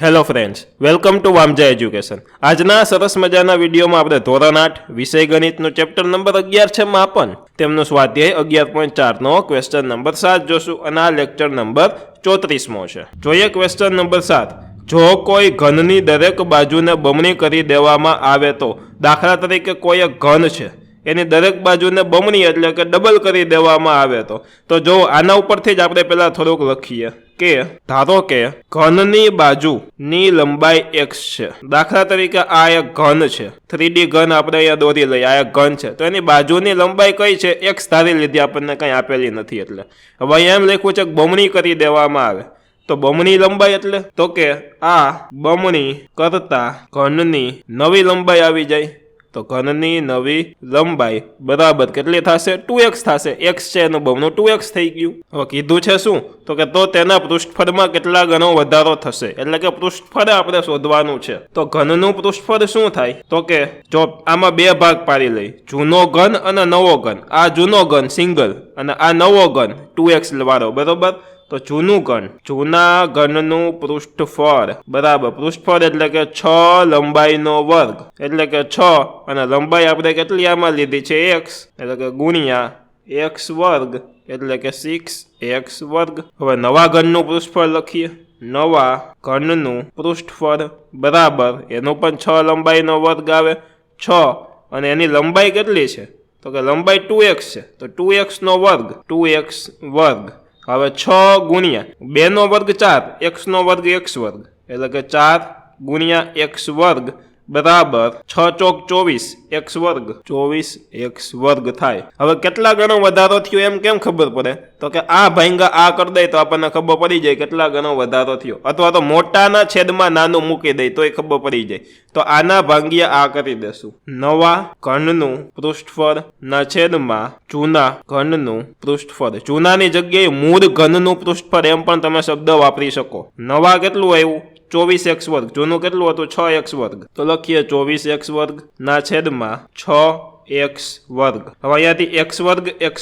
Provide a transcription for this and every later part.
Hello friends, welcome to Vamja education. આજના સરસ મજાના વિડીયોમાં આપણે ધોરણ 8 વિષય ગણિતનું ચેપ્ટર નંબર 11 છે માપન, તેમનો સ્વાધ્યાય 11.4નો ક્વેશ્ચન નંબર 7 જોશું અને આ લેક્ચર નંબર 34મો છે. જોઈએ ક્વેશ્ચન નંબર 7. જો કોઈ ઘનની દરેક બાજુને બમણી કરી દેવામાં આવે તો, દાખલા તરીકે કોઈ એક ઘન છે એની દરેક બાજુને બમણી એટલે કે ડબલ કરી દેવામાં આવે તો જો આના ઉપરથી જ આપણે પહેલા થોડુંક લખીએ કે ધારો કે ઘનની બાજુની લંબાઈ x છે. દાખલા તરીકે આ એક ઘન છે, 3D ઘન આપણે અહીંયા દોરી લઈએ, આ એક ઘન છે તો એની બાજુની લંબાઈ કઈ છે? x ધારી લીધી, આપણને કંઈ આપેલી નથી. એટલે હવે અહીંયા એમ લખ્યું છે કે બમણી કરી દેવામાં આવે તો બમણી લંબાઈ એટલે તો કે આ બમણી કરતા ઘનની નવી લંબાઈ આવી જાય તો ઘનની નવી લંબાઈ બરાબર કેટલી થશે? 2x થશે. x છે એનું બમણું 2x થઈ ગયું. હવે કીધું છે શું તો કે તો તેના પૃષ્ઠફળમાં કેટલા ગણો વધારો થશે, એટલે કે પૃષ્ઠફળ આપણે શોધવાનું છે. તો ઘનનું પૃષ્ઠફળ શું થાય તો કે જો આમાં બે ભાગ પાડી લઈ, જૂનો ઘન અને નવો ઘન. આ જૂનો ઘન સિંગલ અને આ નવો ઘન 2x વાળો, બરોબર. તો જૂનું ઘન, જૂના ઘનનું પૃષ્ઠફળ બરાબર, પૃષ્ઠફળ એટલે કે 6 લંબાઈનો વર્ગ, એટલે કે 6 અને લંબાઈ આપણે કેટલી આમાં લીધી છે? x, એટલે કે ગુણ્યા x વર્ગ એટલે કે 6x વર્ગ. હવે નવા ઘનનું પૃષ્ઠફળ લખીએ, નવા ઘનનું પૃષ્ઠફળ બરાબર એનું પણ 6 લંબાઈનો વર્ગ આવે, 6 અને એની લંબાઈ કેટલી છે તો કે લંબાઈ 2x છે તો 2x નો વર્ગ, 2x વર્ગ. હવે 6 ગુણ્યા 2 નો વર્ગ 4, x નો વર્ગ x વર્ગ, એટલે કે 4 ગુણ્યા x વર્ગ બરાબર 6 ચોક 24 x વર્ગ, 24x વર્ગ થાય. હવે કેટલા ગણો વધારો થયો એમ કેમ ખબર પડે તો કે આ ભાંગા આ કરી દે તો આપણને ખબર પડી જાય કેટલા ગણો વધારો થયો, અથવા તો મોટાના છેદમાં નાનું મૂકી દે તોય ખબર પડી જાય. તો આના ભાંગ્યા આ કરી દેશું, નવા ઘનનું પૃષ્ઠફળ ના છેદમાં જૂના ઘનનું પૃષ્ઠફળ. જૂનાની જગ્યાએ મૂળ ઘનનું પૃષ્ઠફળ એમ પણ તમે શબ્દ વાપરી શકો. નવા કેટલું આવ્યું? 24x વર્ગ, જૂનું કેટલું હતું? 6x વર્ગ. તો લખીએ 24x વર્ગ ના છેદમાં 6x વર્ગ. હવે અહીંયાથી x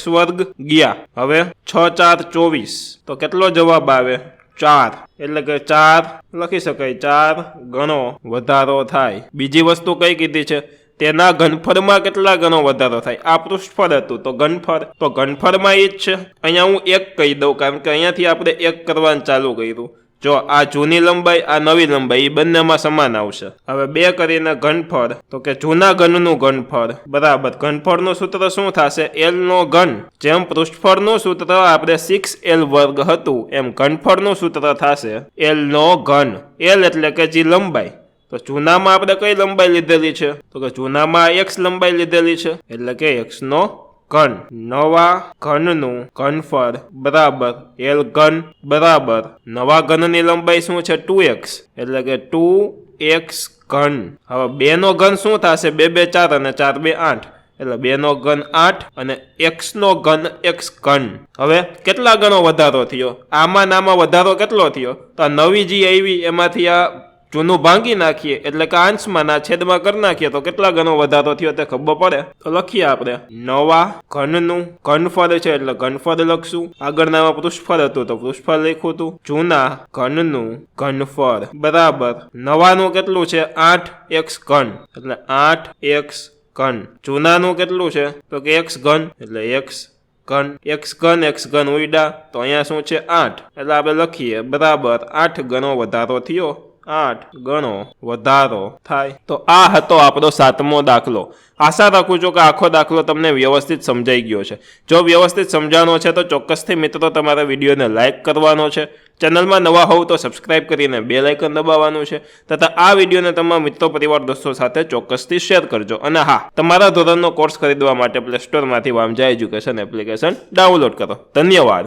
વર્ગ ગયા, હવે 6 4 24 તો કેટલો જવાબ આવે? 4. એટલે કે 4 લખી શકાય, 4 ગણો વધારો થાય. બીજી વસ્તુ કઈ કીધી છે? તેના ઘનફળમાં કેટલા ગણો વધારો થાય? આ પૃષ્ઠફળ હતું તો ઘનફળ, તો ઘનફળમાં એ જ છે. અહીંયા હું 1 કહી દઉં કારણ કે અહીંયાથી આપણે 1 કરવાનું ચાલુ કર્યું. જો આ જૂની લંબાઈ આ નવી લંબાઈ એ બંનેમાં સમાન આવશે. હવે 2 કરીને ઘનફળ તો કે જૂના ઘનનું ઘનફળ બરાબર, ઘનફળનું સૂત્ર શું થશે? l નો ઘન. જેમ પૃષ્ઠફળનું સૂત્ર આપણે 6l વર્ગ હતું એમ ઘનફળનું સૂત્ર થશે l નો ઘન. l એટલે કે જે લંબાઈ, તો જૂનામાં આપણે કઈ લંબાઈ લીધેલી છે તો કે જૂનામાં x લંબાઈ લીધેલી છે એટલે કે x નો ઘન. નવા ઘનનું ઘનફળ બરાબર l ઘન બરાબર નવા ઘનની લંબાઈ શું છે? 2x એટલે કે 2x ઘન. હવે 2 નો ઘન શું થશે? 2 2 4 અને 4 2 8 એટલે 2 નો ઘન 8 અને x નો ઘન x ઘન. હવે કેટલા ગણો વધારો થયો? આમાં વધારો કેટલો થયો? તો આ નવી જે આવી એમાંથી આ જૂનું ભાંગી નાખીએ એટલે કે અંશમાં ના છેદમાં કરી નાખીએ તો કેટલા ગણો વધારો થયો તે ખબર પડે. તો લખીએ આપણે નવા ઘનનું ઘનફળ છે એટલે ઘનફળ લખશું. આગળનામાં પૃષ્ઠફળ હતું તો પૃષ્ઠફળ લખ્યું હતું. જૂના ઘનનું ઘનફળ બરાબર નવાનું કેટલું છે? 8x ઘન એટલે 8x ઘન. જૂનાનું કેટલું છે તો કે x ઘન એટલે x ઘન. x ઘન ઉડા તો અહીંયા શું છે? 8 એટલે આપણે લખીએ બરાબર 8 ગણો વધારો થયો, 8 ગણો વધારો થાય. તો આ હતો આપણો 7મો દાખલો. આશા રાખું છું કે આખો દાખલો તમને વ્યવસ્થિત સમજાઈ ગયો છે. જો વ્યવસ્થિત સમજાવવાનો છે તો ચોક્કસથી મિત્રો તમારા વિડીયોને લાઇક કરવાનો છે. ચેનલમાં નવા હોવ તો સબસ્ક્રાઇબ કરીને બેલ આઇકન દબાવવાનું છે તથા આ વિડીયોને તમારા મિત્રો પરિવાર દોસ્તો સાથે ચોક્કસથી શેર કરજો. અને હા, તમારા ધોરણનો કોર્સ ખરીદવા માટે પ્લે સ્ટોરમાંથી વામજા એજ્યુકેશન એપ્લિકેશન ડાઉનલોડ કરો. ધન્યવાદ.